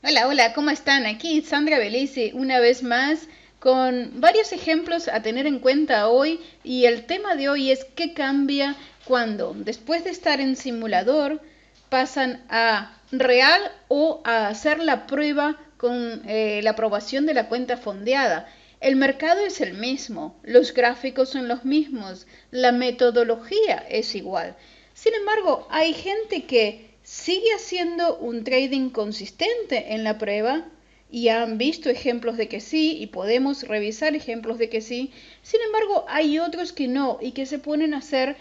Hola, hola, ¿cómo están? Aquí Sandra Belice una vez más con varios ejemplos a tener en cuenta hoy y el tema de hoy es qué cambia cuando después de estar en simulador pasan a real o a hacer la prueba con la aprobación de la cuenta fondeada. El mercado es el mismo, los gráficos son los mismos, la metodología es igual. Sin embargo, hay gente que sigue haciendo un trading consistente en la prueba y han visto ejemplos de que sí y podemos revisar ejemplos de que sí. Sin embargo, hay otros que no y que se ponen a hacer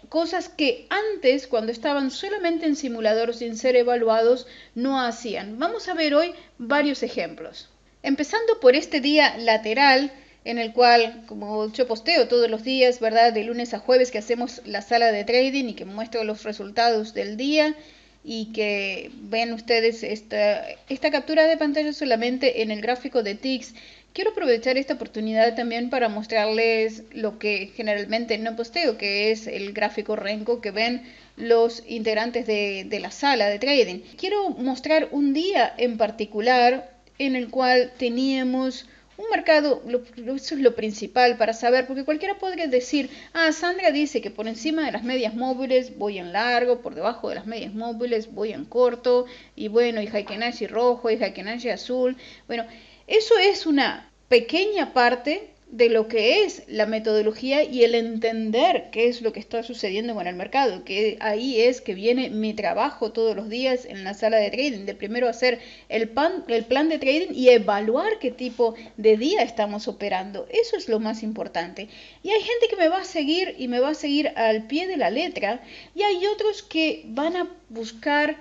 cosas que antes, cuando estaban solamente en simulador sin ser evaluados, no hacían. Vamos a ver hoy varios ejemplos. Empezando por este día lateral, en el cual, como yo posteo todos los días, ¿verdad? De lunes a jueves que hacemos la sala de trading y que muestro los resultados del día y que ven ustedes esta captura de pantalla solamente en el gráfico de TIX. Quiero aprovechar esta oportunidad también para mostrarles lo que generalmente no posteo, que es el gráfico Renko que ven los integrantes de la sala de trading. Quiero mostrar un día en particular en el cual teníamos un mercado, eso es lo principal para saber, porque cualquiera podría decir, Sandra dice que por encima de las medias móviles voy en largo, por debajo de las medias móviles voy en corto, y bueno, y Heikenhashi rojo, y Heikenhashi azul. Bueno, eso es una pequeña parte de lo que es la metodología y el entender qué es lo que está sucediendo con el mercado, que ahí es que viene mi trabajo todos los días en la sala de trading, de primero hacer el plan de trading y evaluar qué tipo de día estamos operando. Eso es lo más importante. Y hay gente que me va a seguir y me va a seguir al pie de la letra y hay otros que van a buscar.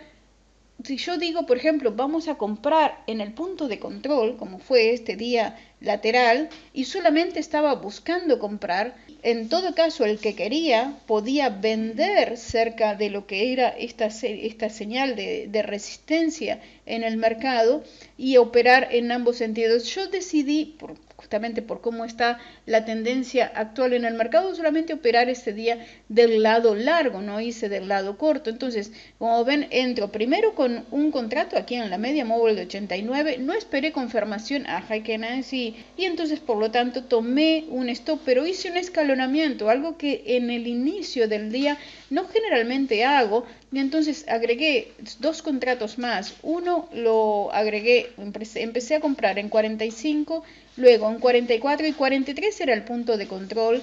Si yo digo, por ejemplo, vamos a comprar en el punto de control, como fue este día lateral, y solamente estaba buscando comprar, en todo caso el que quería podía vender cerca de lo que era esta señal de resistencia en el mercado y operar en ambos sentidos. Yo decidí, justamente por cómo está la tendencia actual en el mercado, solamente operar ese día del lado largo, no hice del lado corto. Entonces, como ven, entro primero con un contrato aquí en la media móvil de 89, no esperé confirmación a Heikenhashi y entonces por lo tanto tomé un stop, pero hice un escalonamiento, algo que en el inicio del día no generalmente hago, y entonces agregué dos contratos más. Uno lo agregué, empecé a comprar en 45, luego en 44 y 43 era el punto de control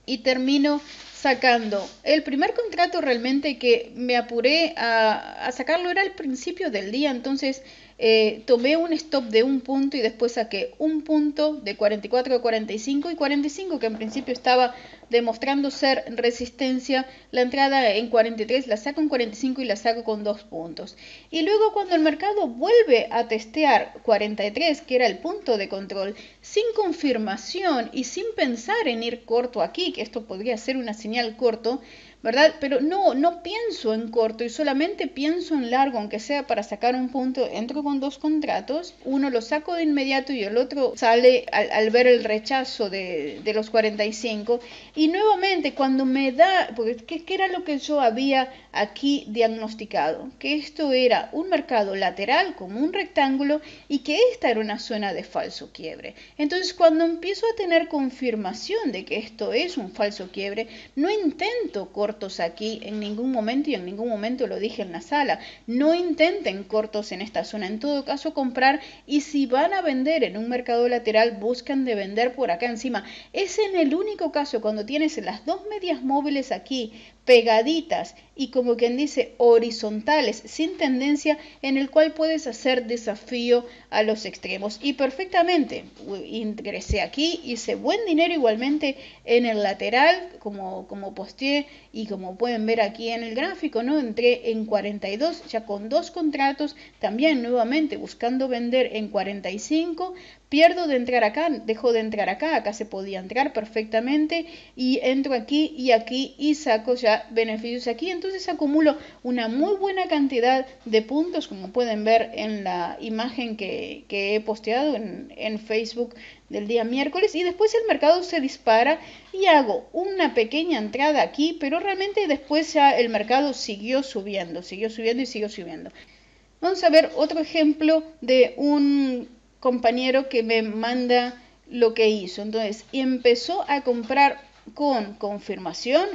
y termino sacando el primer contrato realmente que me apuré a sacarlo era al principio del día, entonces tomé un stop de un punto y después saqué un punto de 44 a 45 y 45 que en principio estaba demostrando ser resistencia. La entrada en 43 la saco en 45 y la saco con 2 puntos. Y luego cuando el mercado vuelve a testear 43, que era el punto de control, sin confirmación y sin pensar en ir corto aquí, que esto podría ser una señal corto, ¿verdad? Pero no pienso en corto y solamente pienso en largo, aunque sea para sacar un punto. Entro con dos contratos, uno lo saco de inmediato y el otro sale al ver el rechazo de los 45. Y nuevamente, cuando me da, porque ¿qué era lo que yo había aquí diagnosticado? Que esto era un mercado lateral como un rectángulo y que esta era una zona de falso quiebre. Entonces, cuando empiezo a tener confirmación de que esto es un falso quiebre, no intento cortos aquí en ningún momento, y en ningún momento lo dije en la sala, no intenten cortos en esta zona, en todo caso comprar, y si van a vender en un mercado lateral, buscan de vender por acá encima. Es en el único caso cuando tienes las dos medias móviles aquí pegaditas y como quien dice horizontales sin tendencia, en el cual puedes hacer desafío a los extremos. Y perfectamente ingresé aquí, hice buen dinero igualmente en el lateral como posteé y como pueden ver aquí en el gráfico, ¿no? Entré en 42 ya con dos contratos, también nuevamente buscando vender en 45, pierdo de entrar acá, dejo de entrar acá, acá se podía entrar perfectamente y entro aquí y saco ya beneficios aquí. Entonces acumulo una muy buena cantidad de puntos, como pueden ver en la imagen que he posteado en Facebook del día miércoles, y después el mercado se dispara y hago una pequeña entrada aquí, pero realmente después ya el mercado siguió subiendo y siguió subiendo. Vamos a ver otro ejemplo de un compañero que me manda lo que hizo. Entonces, empezó a comprar con confirmación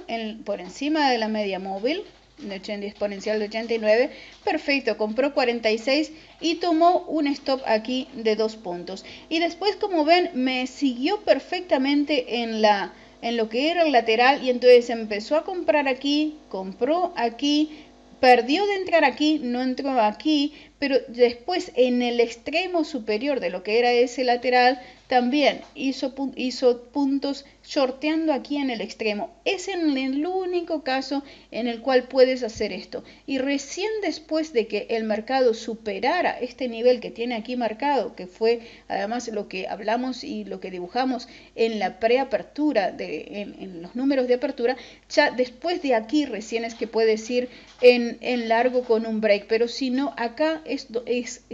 por encima de la media móvil, de 80 exponencial de 89, perfecto, compró 46 y tomó un stop aquí de 2 puntos. Y después, como ven, me siguió perfectamente en lo que era el lateral y entonces empezó a comprar aquí, compró aquí, perdió de entrar aquí, no entró aquí, pero después en el extremo superior de lo que era ese lateral también hizo puntos shorteando aquí en el extremo. Es en el único caso en el cual puedes hacer esto. Y recién después de que el mercado superara este nivel que tiene aquí marcado, que fue además lo que hablamos y lo que dibujamos en la preapertura, en los números de apertura, ya después de aquí recién es que puedes ir en largo con un break. Pero si no, acá es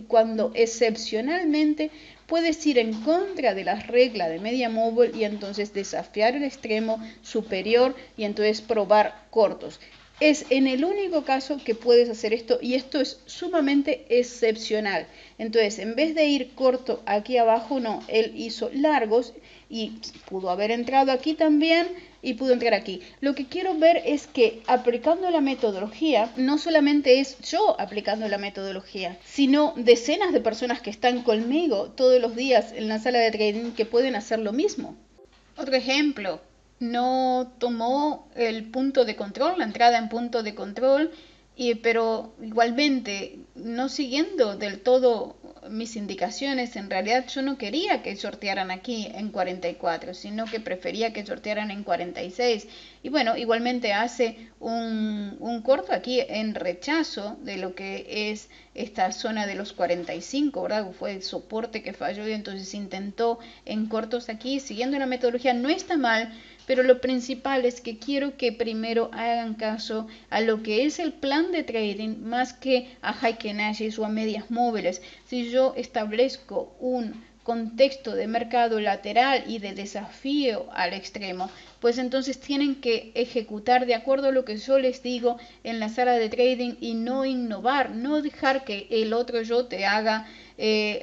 cuando excepcionalmente puedes ir en contra de las reglas de media móvil y entonces desafiar el extremo superior y entonces probar cortos. Es en el único caso que puedes hacer esto y esto es sumamente excepcional. Entonces, en vez de ir corto aquí abajo, no, él hizo largos y pudo haber entrado aquí también y pudo entrar aquí. Lo que quiero ver es que aplicando la metodología, no solamente es yo aplicando la metodología, sino decenas de personas que están conmigo todos los días en la sala de trading que pueden hacer lo mismo. Otro ejemplo, no tomó el punto de control, la entrada en punto de control, pero igualmente no siguiendo del todo mis indicaciones, en realidad yo no quería que sortearan aquí en 44, sino que prefería que sortearan en 46. Y bueno, igualmente hace un corto aquí en rechazo de lo que es esta zona de los 45, ¿verdad? Fue el soporte que falló y entonces intentó en cortos aquí, siguiendo la metodología, no está mal, pero lo principal es que quiero que primero hagan caso a lo que es el plan de trading más que a Heiken Ashes o a medias móviles. Si yo establezco un contexto de mercado lateral y de desafío al extremo, pues entonces tienen que ejecutar de acuerdo a lo que yo les digo en la sala de trading y no innovar, no dejar que el otro yo te haga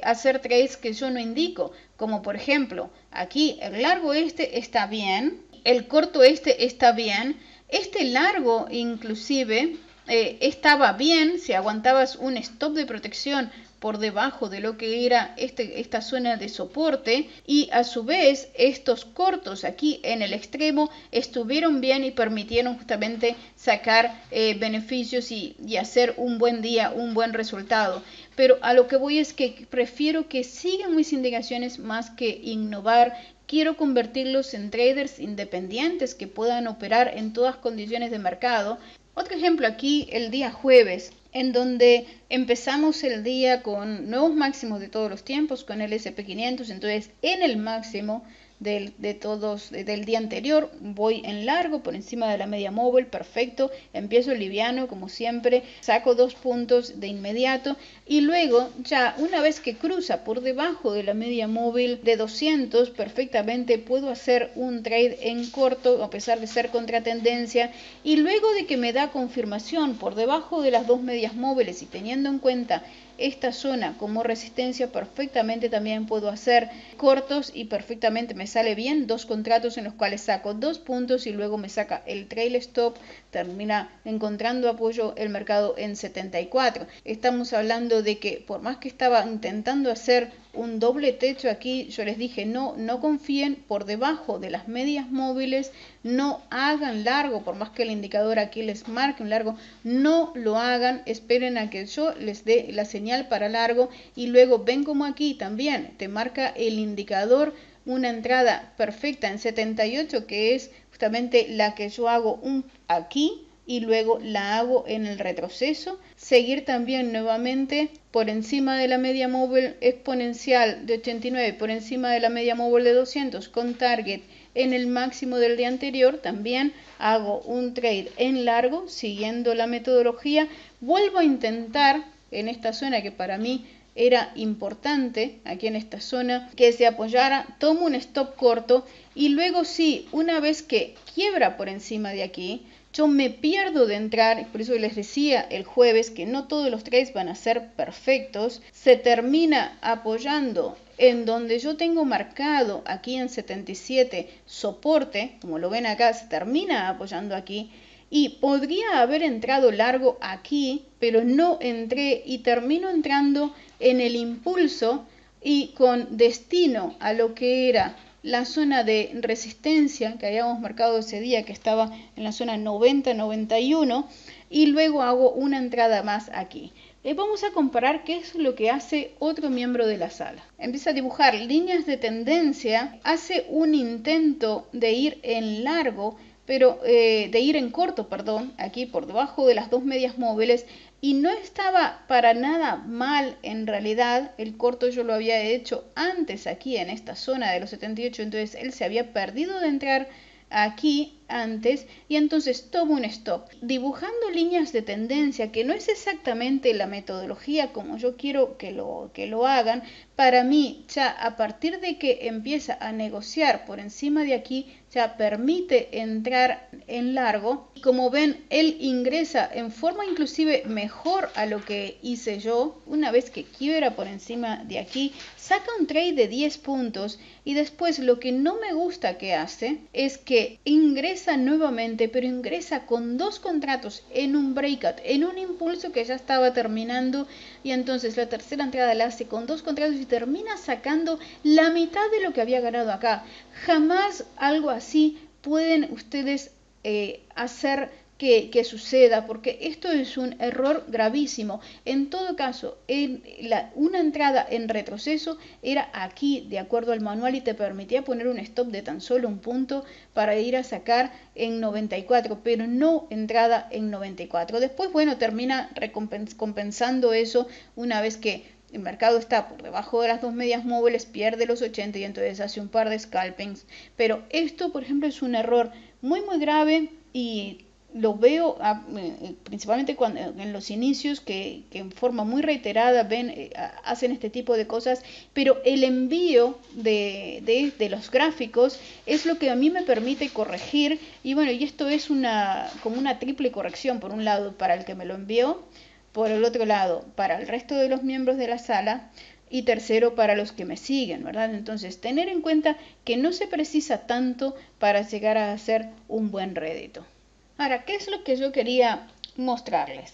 hacer trades que yo no indico, como por ejemplo aquí el largo este está bien, el corto este está bien, este largo inclusive estaba bien si aguantabas un stop de protección por debajo de lo que era esta zona de soporte y a su vez estos cortos aquí en el extremo estuvieron bien y permitieron justamente sacar beneficios y hacer un buen día, un buen resultado. Pero a lo que voy es que prefiero que sigan mis indicaciones más que innovar. Quiero convertirlos en traders independientes que puedan operar en todas condiciones de mercado. Otro ejemplo aquí el día jueves, en donde empezamos el día con nuevos máximos de todos los tiempos, con el SP500, entonces en el máximo del día anterior, voy en largo por encima de la media móvil, perfecto, empiezo liviano como siempre, saco 2 puntos de inmediato y luego ya una vez que cruza por debajo de la media móvil de 200, perfectamente puedo hacer un trade en corto a pesar de ser contratendencia y luego de que me da confirmación por debajo de las dos medias móviles y teniendo en cuenta esta zona como resistencia, perfectamente también puedo hacer cortos y perfectamente me sale bien 2 contratos en los cuales saco 2 puntos y luego me saca el trail stop, termina encontrando apoyo el mercado en 74. Estamos hablando de que por más que estaba intentando hacer un doble techo aquí, yo les dije no confíen por debajo de las medias móviles, no hagan largo, por más que el indicador aquí les marque un largo, no lo hagan, esperen a que yo les dé la señal para largo y luego ven como aquí también te marca el indicador una entrada perfecta en 78 que es justamente la que yo hago aquí y luego la hago en el retroceso, seguir también nuevamente por encima de la media móvil exponencial de 89, por encima de la media móvil de 200 con target en el máximo del día anterior, también hago un trade en largo siguiendo la metodología, vuelvo a intentar en esta zona que para mí era importante, aquí en esta zona, que se apoyara, tomo un stop corto y luego sí, una vez que quiebra por encima de aquí, yo me pierdo de entrar, y por eso les decía el jueves que no todos los trades van a ser perfectos, se termina apoyando en donde yo tengo marcado aquí en 77 soporte, como lo ven acá, se termina apoyando aquí, y podría haber entrado largo aquí, pero no entré y termino entrando en el impulso y con destino a lo que era la zona de resistencia que habíamos marcado ese día, que estaba en la zona 90-91, y luego hago una entrada más aquí. Vamos a comparar qué es lo que hace otro miembro de la sala. Empieza a dibujar líneas de tendencia, hace un intento de ir en largo, pero de ir en corto, perdón, aquí por debajo de las dos medias móviles, y no estaba para nada mal en realidad. El corto yo lo había hecho antes aquí en esta zona de los 78, entonces él se había perdido de entrar aquí antes y entonces tomo un stop dibujando líneas de tendencia, que no es exactamente la metodología como yo quiero que lo hagan. Para mí ya a partir de que empieza a negociar por encima de aquí ya permite entrar en largo. Como ven, él ingresa en forma inclusive mejor a lo que hice yo. Una vez que quiebra por encima de aquí, saca un trade de 10 puntos y después lo que no me gusta que hace es que ingresa nuevamente, pero ingresa con dos contratos en un breakout, en un impulso que ya estaba terminando, y entonces la tercera entrada la hace con dos contratos y termina sacando la mitad de lo que había ganado acá. Jamás algo así pueden ustedes hacer que suceda, porque esto es un error gravísimo. En todo caso, una entrada en retroceso era aquí, de acuerdo al manual, y te permitía poner un stop de tan solo un punto para ir a sacar en 94, pero no entrada en 94. Después, bueno, termina compensando eso una vez que el mercado está por debajo de las dos medias móviles, pierde los 80 y entonces hace un par de scalpings. Pero esto, por ejemplo, es un error muy grave, y lo veo principalmente cuando en los inicios que en forma muy reiterada hacen este tipo de cosas, pero el envío de los gráficos es lo que a mí me permite corregir. Y bueno, y esto es como una triple corrección: por un lado para el que me lo envió, por el otro lado para el resto de los miembros de la sala, y tercero para los que me siguen, ¿verdad? Entonces, tener en cuenta que no se precisa tanto para llegar a hacer un buen rédito. Ahora, ¿qué es lo que yo quería mostrarles?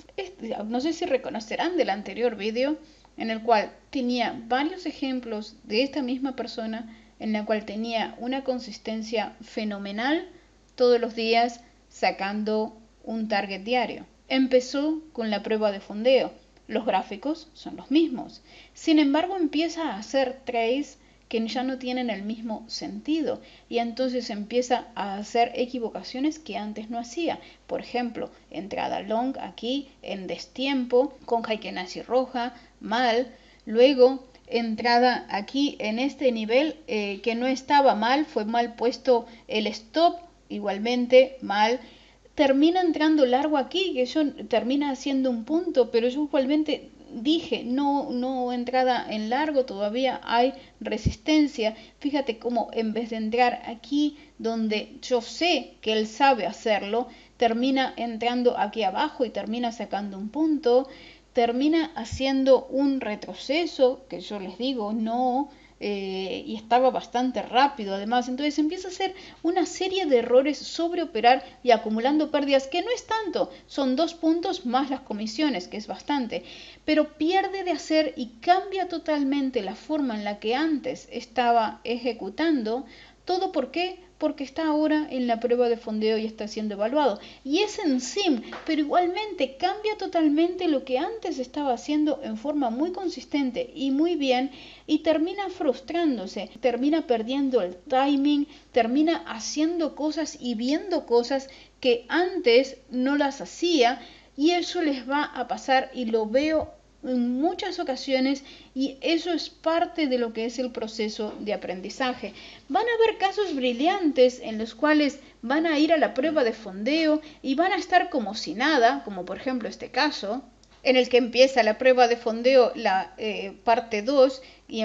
No sé si reconocerán del anterior vídeo en el cual tenía varios ejemplos de esta misma persona, en la cual tenía una consistencia fenomenal todos los días sacando un target diario. Empezó con la prueba de fondeo. Los gráficos son los mismos. Sin embargo, empieza a hacer trades que ya no tienen el mismo sentido, y entonces empieza a hacer equivocaciones que antes no hacía. Por ejemplo, entrada long aquí en destiempo con Heikenasi roja, mal. Luego entrada aquí en este nivel que no estaba mal, fue mal puesto el stop, igualmente mal. Termina entrando largo aquí, que yo termina haciendo un punto, pero yo igualmente dije, no entrada en largo, todavía hay resistencia. Fíjate cómo en vez de entrar aquí donde yo sé que él sabe hacerlo, termina entrando aquí abajo y termina sacando un punto, termina haciendo un retroceso, que yo les digo, no, y estaba bastante rápido además. Entonces empieza a hacer una serie de errores sobre operar y acumulando pérdidas, que no es tanto, son 2 puntos más las comisiones, que es bastante, pero pierde de hacer y cambia totalmente la forma en la que antes estaba ejecutando. ¿Todo por qué? Porque está ahora en la prueba de fondeo y está siendo evaluado. Y es en sim, pero igualmente cambia totalmente lo que antes estaba haciendo en forma muy consistente y muy bien, y termina frustrándose, termina perdiendo el timing, termina haciendo cosas y viendo cosas que antes no las hacía, y eso les va a pasar, y lo veo en muchas ocasiones, y eso es parte de lo que es el proceso de aprendizaje. Van a haber casos brillantes en los cuales van a ir a la prueba de fondeo y van a estar como si nada, como por ejemplo este caso, en el que empieza la prueba de fondeo, la parte 2, y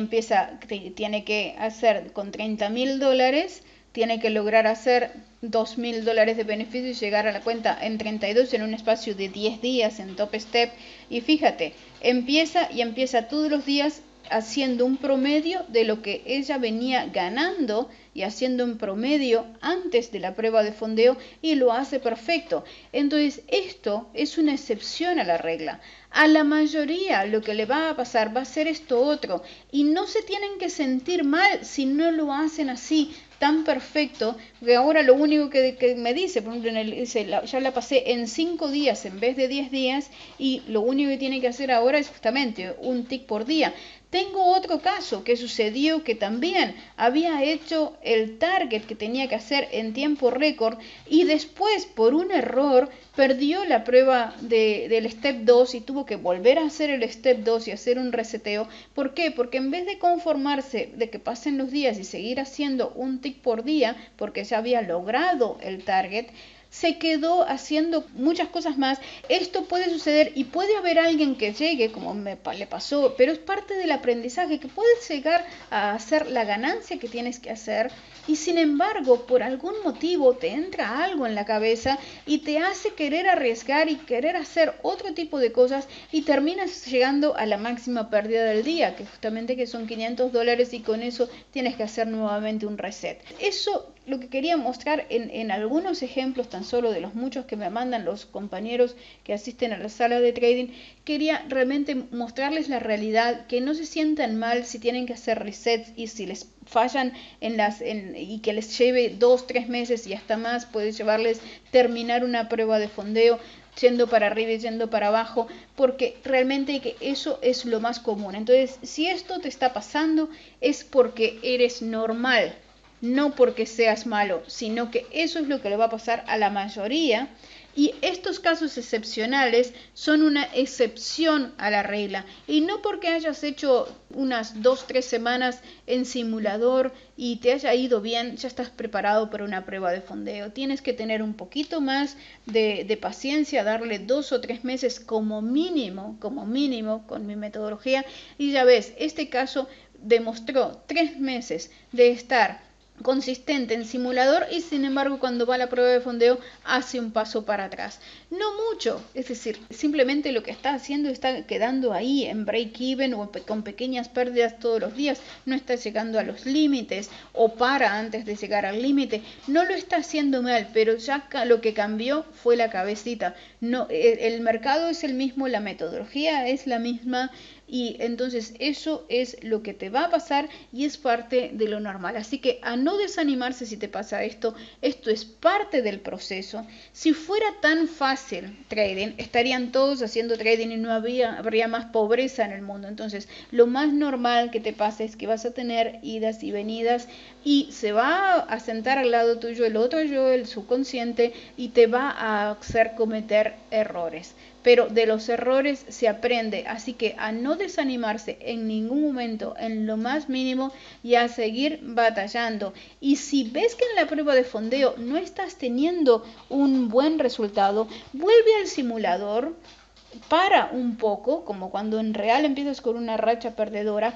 tiene que hacer con $30,000, tiene que lograr hacer $2.000 de beneficio y llegar a la cuenta en 32 en un espacio de 10 días en Top Step. Y fíjate, empieza todos los días haciendo un promedio de lo que ella venía ganando y haciendo un promedio antes de la prueba de fondeo, y lo hace perfecto. Entonces esto es una excepción a la regla. A la mayoría lo que le va a pasar va a ser esto otro, y no se tienen que sentir mal si no lo hacen así tan perfecto, que ahora lo único que me dice, por ejemplo, ya la pasé en 5 días en vez de 10 días, y lo único que tiene que hacer ahora es justamente un tick por día. Tengo otro caso que sucedió, que también había hecho el target que tenía que hacer en tiempo récord, y después por un error perdió la prueba del step 2 y tuvo que volver a hacer el step 2 y hacer un reseteo. ¿Por qué? Porque en vez de conformarse de que pasen los días y seguir haciendo un tick por día, porque ya había logrado el target, se quedó haciendo muchas cosas más. Esto puede suceder y puede haber alguien que llegue, como le pasó, pero es parte del aprendizaje, que puedes llegar a hacer la ganancia que tienes que hacer, y sin embargo por algún motivo te entra algo en la cabeza y te hace querer arriesgar y querer hacer otro tipo de cosas, y terminas llegando a la máxima pérdida del día, que justamente que son $500, y con eso tienes que hacer nuevamente un reset. Eso lo que quería mostrar en algunos ejemplos, tan solo de los muchos que me mandan los compañeros que asisten a la sala de trading. Quería realmente mostrarles la realidad, que no se sientan mal si tienen que hacer resets y si les fallan y que les lleve 2-3 meses y hasta más, puede llevarles terminar una prueba de fondeo yendo para arriba y yendo para abajo, porque realmente que eso es lo más común. Entonces, si esto te está pasando, es porque eres normal, no porque seas malo, sino que eso es lo que le va a pasar a la mayoría, y estos casos excepcionales son una excepción a la regla, y no porque hayas hecho unas 2-3 semanas en simulador y te haya ido bien, ya estás preparado para una prueba de fondeo. Tienes que tener un poquito más de paciencia, darle 2 o 3 meses como mínimo con mi metodología, y ya ves, este caso demostró 3 meses de estar consistente en simulador, y sin embargo cuando va a la prueba de fondeo hace un paso para atrás. No mucho, es decir, simplemente lo que está haciendo está quedando ahí en break even o con pequeñas pérdidas todos los días, no está llegando a los límites o para antes de llegar al límite. No lo está haciendo mal, pero ya lo que cambió fue la cabecita. No, el mercado es el mismo, la metodología es la misma, y entonces eso es lo que te va a pasar y es parte de lo normal. Así que a no desanimarse si te pasa esto es parte del proceso. Si fuera tan fácil trading, estarían todos haciendo trading y no habría más pobreza en el mundo. Entonces lo más normal que te pasa es que vas a tener idas y venidas, y se va a sentar al lado tuyo el otro yo, el subconsciente, y te va a hacer cometer errores. Pero de los errores se aprende, así que a no desanimarse en ningún momento, en lo más mínimo, y a seguir batallando. Y si ves que en la prueba de fondeo no estás teniendo un buen resultado, vuelve al simulador, para un poco, como cuando en real empiezas con una racha perdedora,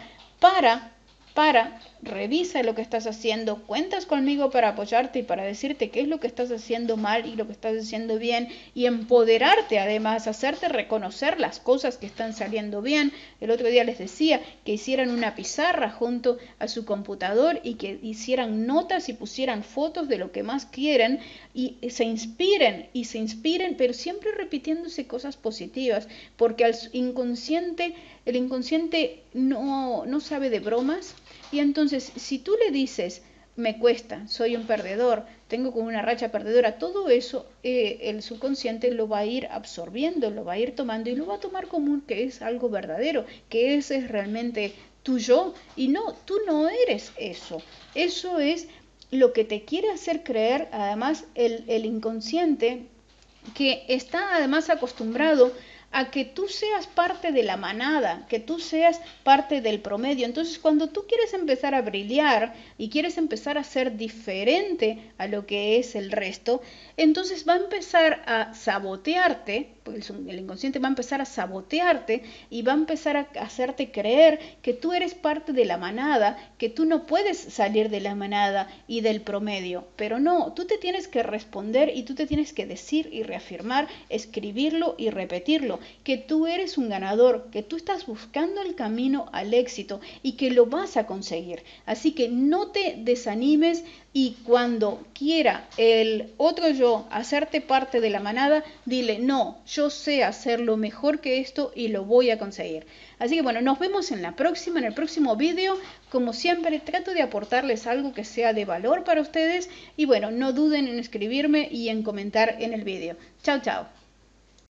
revisa lo que estás haciendo, cuentas conmigo para apoyarte y para decirte qué es lo que estás haciendo mal y lo que estás haciendo bien, y empoderarte además, hacerte reconocer las cosas que están saliendo bien. El otro día les decía que hicieran una pizarra junto a su computador y que hicieran notas y pusieran fotos de lo que más quieren, y se inspiren, pero siempre repitiéndose cosas positivas, porque el inconsciente no sabe de bromas. Y entonces si tú le dices, me cuesta, soy un perdedor, tengo como una racha perdedora, todo eso el subconsciente lo va a ir absorbiendo, lo va a ir tomando y lo va a tomar como que es algo verdadero, que ese es realmente tu yo, y no, tú no eres eso. Eso es lo que te quiere hacer creer, además, el inconsciente, que está además acostumbrado a que tú seas parte de la manada, que tú seas parte del promedio. Entonces, cuando tú quieres empezar a brillar y quieres empezar a ser diferente a lo que es el resto, entonces va a empezar a sabotearte porque el inconsciente va a empezar a sabotearte y va a empezar a hacerte creer que tú eres parte de la manada, que tú no puedes salir de la manada y del promedio. Pero no, tú te tienes que responder y tú te tienes que decir y reafirmar, escribirlo y repetirlo, que tú eres un ganador, que tú estás buscando el camino al éxito y que lo vas a conseguir. Así que no te desanimes y cuando quiera el otro yo hacerte parte de la manada, dile, no, yo sé hacerlo mejor que esto y lo voy a conseguir. Así que bueno, nos vemos en el próximo vídeo. Como siempre, trato de aportarles algo que sea de valor para ustedes y bueno, no duden en escribirme y en comentar en el vídeo. Chao, chao.